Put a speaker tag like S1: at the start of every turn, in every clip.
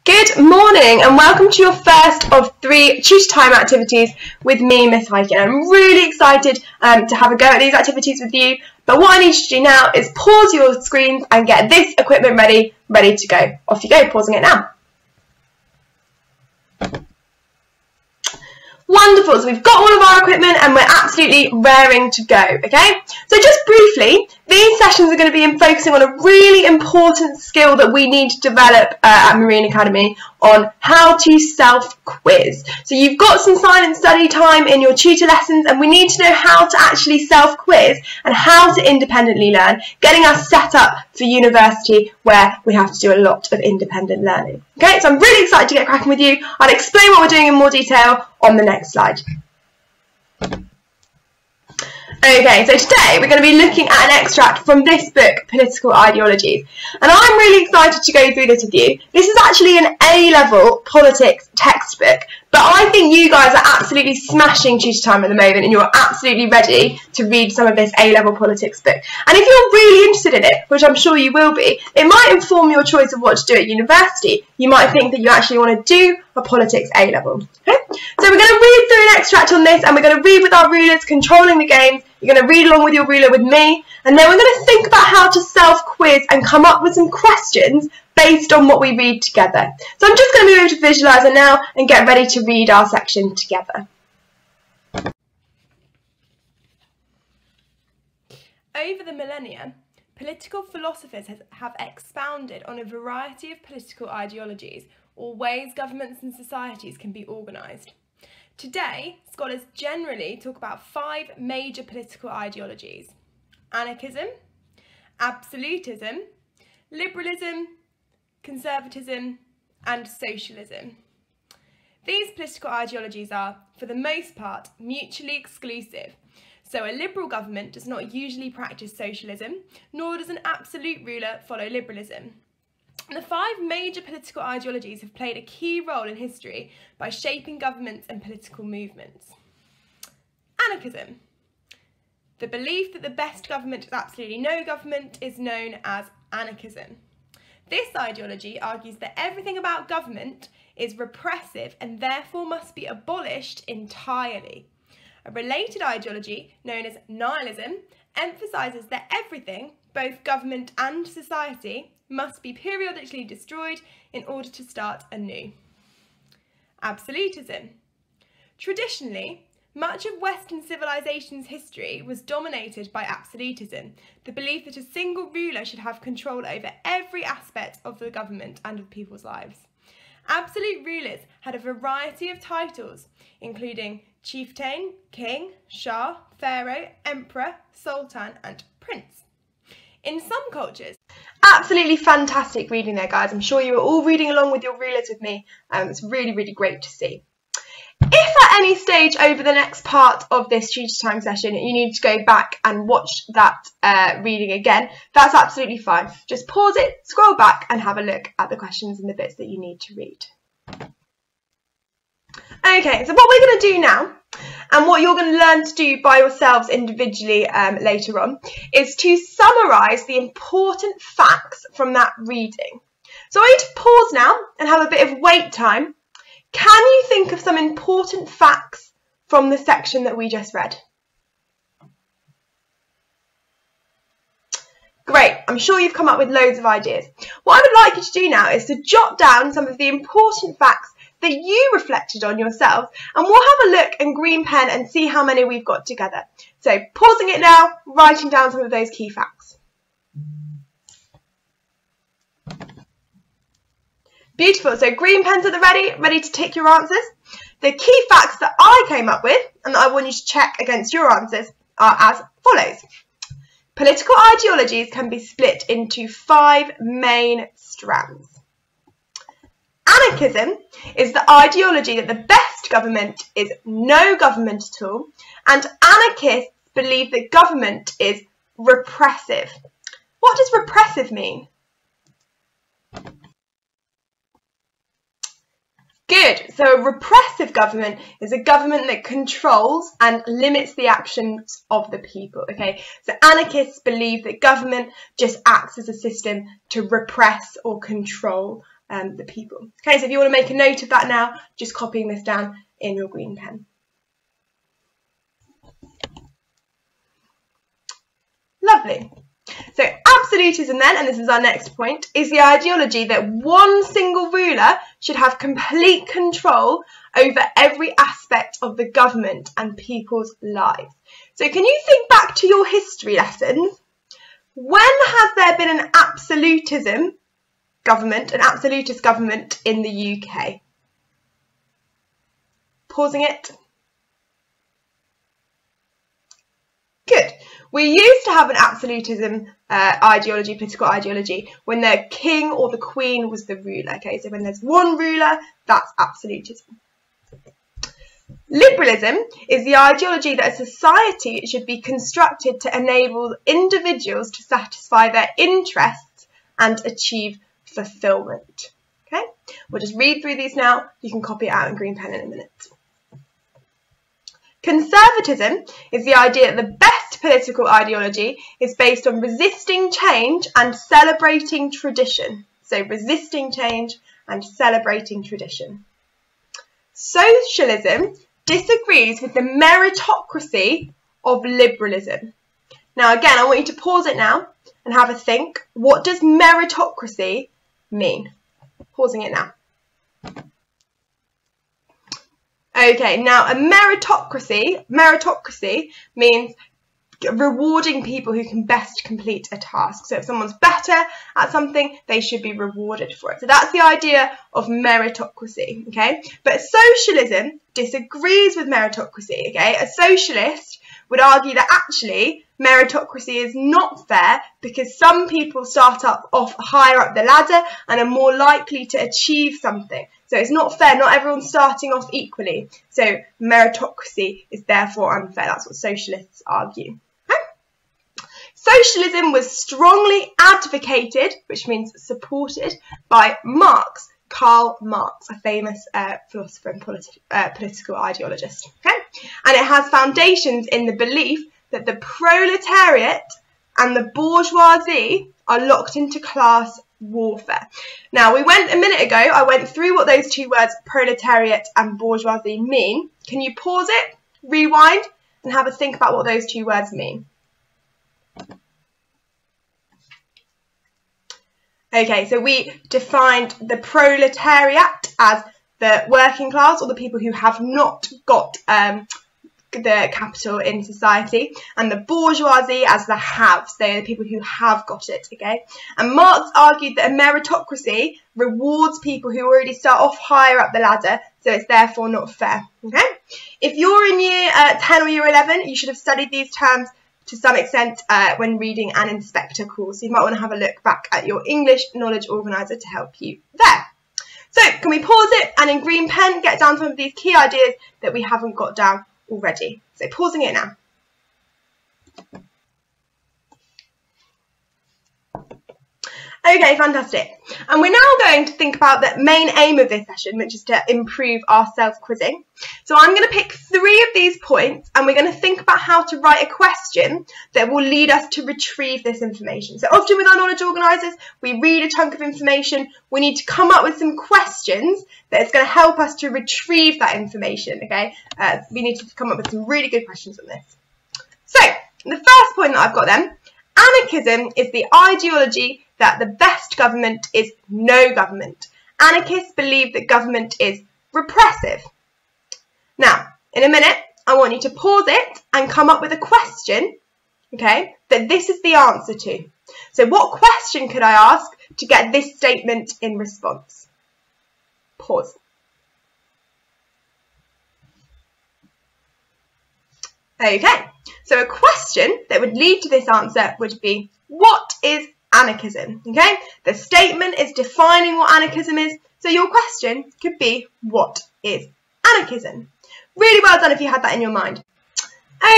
S1: Good morning and welcome to your first of 3 Tutor Time activities with me, Miss Hiking. I'm really excited to have a go at these activities with you, but what I need you to do now is pause your screens and get this equipment ready to go. Off you go, pausing it now. Wonderful, so we've got all of our equipment and we're absolutely raring to go, okay? So just briefly, these sessions are going to be focusing on a really important skill that we need to develop at Marine Academy on how to self-quiz. So you've got some silent study time in your tutor lessons and we need to know how to actually self-quiz and how to independently learn, getting us set up for university where we have to do a lot of independent learning. Okay, so I'm really excited to get cracking with you. I'll explain what we're doing in more detail on the next slide. Okay, so today we're going to be looking at an extract from this book, Political Ideologies. And I'm really excited to go through this with you. This is actually an A-level politics textbook, but I think you guys are absolutely smashing tutor time at the moment and you're absolutely ready to read some of this A-level politics book. And if you're really interested in it, which I'm sure you will be, it might inform your choice of what to do at university. You might think that you actually want to do a politics A-level. Okay? So we're going to read through an extract on this and we're going to read with our rulers, controlling the games. You're going to read along with your ruler with me, and then we're going to think about how to self-quiz and come up with some questions based on what we read together. So I'm just going to move over to Visualiser now and get ready to read our section together.
S2: Over the millennia, political philosophers have expounded on a variety of political ideologies or ways governments and societies can be organised. Today, scholars generally talk about 5 major political ideologies: anarchism, absolutism, liberalism, conservatism, and socialism. These political ideologies are, for the most part, mutually exclusive. So a liberal government does not usually practice socialism, nor does an absolute ruler follow liberalism. The 5 major political ideologies have played a key role in history by shaping governments and political movements. Anarchism. The belief that the best government is absolutely no government is known as anarchism. This ideology argues that everything about government is repressive and therefore must be abolished entirely. A related ideology, known as nihilism, emphasises that everything, both government and society, must be periodically destroyed in order to start anew. Absolutism. Traditionally, much of Western civilization's history was dominated by absolutism, the belief that a single ruler should have control over every aspect of the government and of people's lives. Absolute rulers had a variety of titles, including chieftain, king, shah, pharaoh, emperor, sultan, and prince. In some cultures,
S1: absolutely fantastic reading there, guys. I'm sure you are all reading along with your rulers with me. It's really, really great to see. If at any stage over the next part of this tutor time session you need to go back and watch that reading again, that's absolutely fine. Just pause it, scroll back and have a look at the questions and the bits that you need to read. Okay, so what we're going to do now, and what you're going to learn to do by yourselves individually later on, is to summarise the important facts from that reading. So I need to pause now and have a bit of wait time. Can you think of some important facts from the section that we just read? Great, I'm sure you've come up with loads of ideas. What I would like you to do now is to jot down some of the important facts that you reflected on yourself, and we'll have a look in green pen and see how many we've got together. So pausing it now, writing down some of those key facts. Beautiful, so green pens at the ready to tick your answers. The key facts that I came up with and that I want you to check against your answers are as follows. Political ideologies can be split into 5 main strands. Anarchism is the ideology that the best government is no government at all, and anarchists believe that government is repressive. What does repressive mean? Good, so a repressive government is a government that controls and limits the actions of the people, okay? So anarchists believe that government just acts as a system to repress or control the people. Okay, so if you want to make a note of that now, just copying this down in your green pen. Lovely. So absolutism then, and this is our next point, is the ideology that one single ruler should have complete control over every aspect of the government and people's lives. So can you think back to your history lessons? When has there been an absolutist government in the UK? Pausing it. Good. We used to have an absolutism political ideology, when the king or the queen was the ruler. Okay, so when there's one ruler, that's absolutism. Liberalism is the ideology that a society should be constructed to enable individuals to satisfy their interests and achieve fulfilment. Okay, we'll just read through these now. You can copy it out in green pen in a minute. Conservatism is the idea that the best political ideology is based on resisting change and celebrating tradition. So resisting change and celebrating tradition. Socialism disagrees with the meritocracy of liberalism. Now again, I want you to pause it now and have a think. What does meritocracy mean? Pausing it now. Okay, now a meritocracy means rewarding people who can best complete a task. So if someone's better at something, they should be rewarded for it. So that's the idea of meritocracy, okay? But socialism disagrees with meritocracy, okay? A socialist would argue that actually meritocracy is not fair because some people start off higher up the ladder and are more likely to achieve something. So it's not fair, not everyone's starting off equally. So meritocracy is therefore unfair. That's what socialists argue. Okay? Socialism was strongly advocated, which means supported, by Karl Marx, a famous philosopher and political ideologist. Okay? And it has foundations in the belief that the proletariat and the bourgeoisie are locked into class warfare. Now, a minute ago, I went through what those two words, proletariat and bourgeoisie, mean. Can you pause it, rewind, and have a think about what those two words mean? Okay, so we defined the proletariat as the working class, or the people who have not got the capital in society, and the bourgeoisie as the haves. They are the people who have got it, okay? And Marx argued that a meritocracy rewards people who already start off higher up the ladder, so it's therefore not fair, okay? If you're in year 10 or year 11, you should have studied these terms to some extent when reading an inspector course. So you might want to have a look back at your English knowledge organiser to help you there. So can we pause it and in green pen get down some of these key ideas that we haven't got down already? So pausing it now. Okay, fantastic. And we're now going to think about the main aim of this session, which is to improve our self-quizzing. So I'm going to pick 3 of these points and we're going to think about how to write a question that will lead us to retrieve this information. So often with our knowledge organisers, we read a chunk of information, we need to come up with some questions that is going to help us to retrieve that information, okay? We need to come up with some really good questions on this. So, the first point that I've got then, anarchism is the ideology that the best government is no government. Anarchists believe that government is repressive. Now, in a minute, I want you to pause it and come up with a question, okay, that this is the answer to. So what question could I ask to get this statement in response? Pause. Okay, so a question that would lead to this answer would be, what is anarchism? Okay, the statement is defining what anarchism is, so your question could be, what is anarchism? Really well done if you had that in your mind.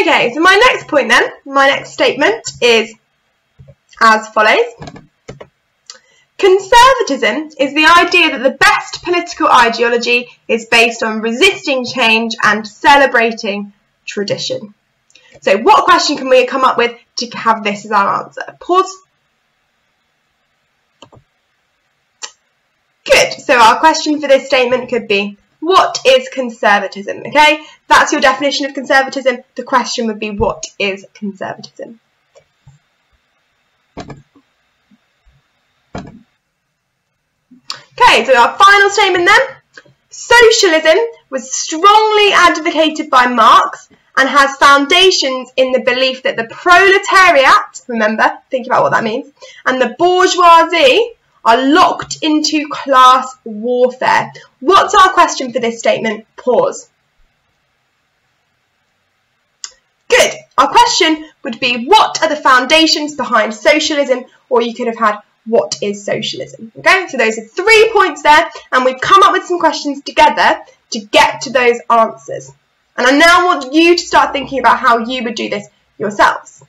S1: Okay, so my next point then, my next statement is as follows. Conservatism is the idea that the best political ideology is based on resisting change and celebrating tradition. So what question can we come up with to have this as our answer? Pause. Good. So our question for this statement could be, what is conservatism? Okay, that's your definition of conservatism. The question would be, what is conservatism? Okay, so our final statement then. Socialism was strongly advocated by Marx and has foundations in the belief that the proletariat, remember, think about what that means, and the bourgeoisie are locked into class warfare. What's our question for this statement? Pause. Good. Our question would be, what are the foundations behind socialism? Or you could have had, what is socialism? Okay, so those are 3 points there, and we've come up with some questions together to get to those answers. And I now want you to start thinking about how you would do this yourselves.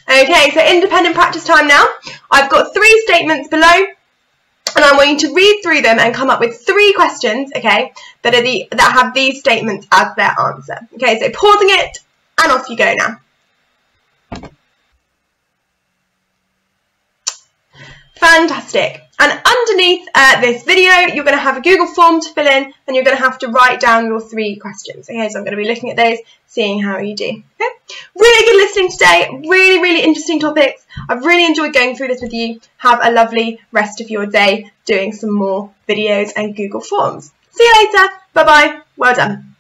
S1: Okay, so independent practice time now. I've got 3 statements below, and I want you to read through them and come up with 3 questions, okay, that have these statements as their answer. Okay, so pausing it, and off you go now. Fantastic. And underneath this video, you're going to have a Google form to fill in, and you're going to have to write down your 3 questions. Okay, so I'm going to be looking at those, seeing how you do. Okay? Really good listening today. Really, really interesting topics. I've really enjoyed going through this with you. Have a lovely rest of your day doing some more videos and Google forms. See you later. Bye-bye. Well done.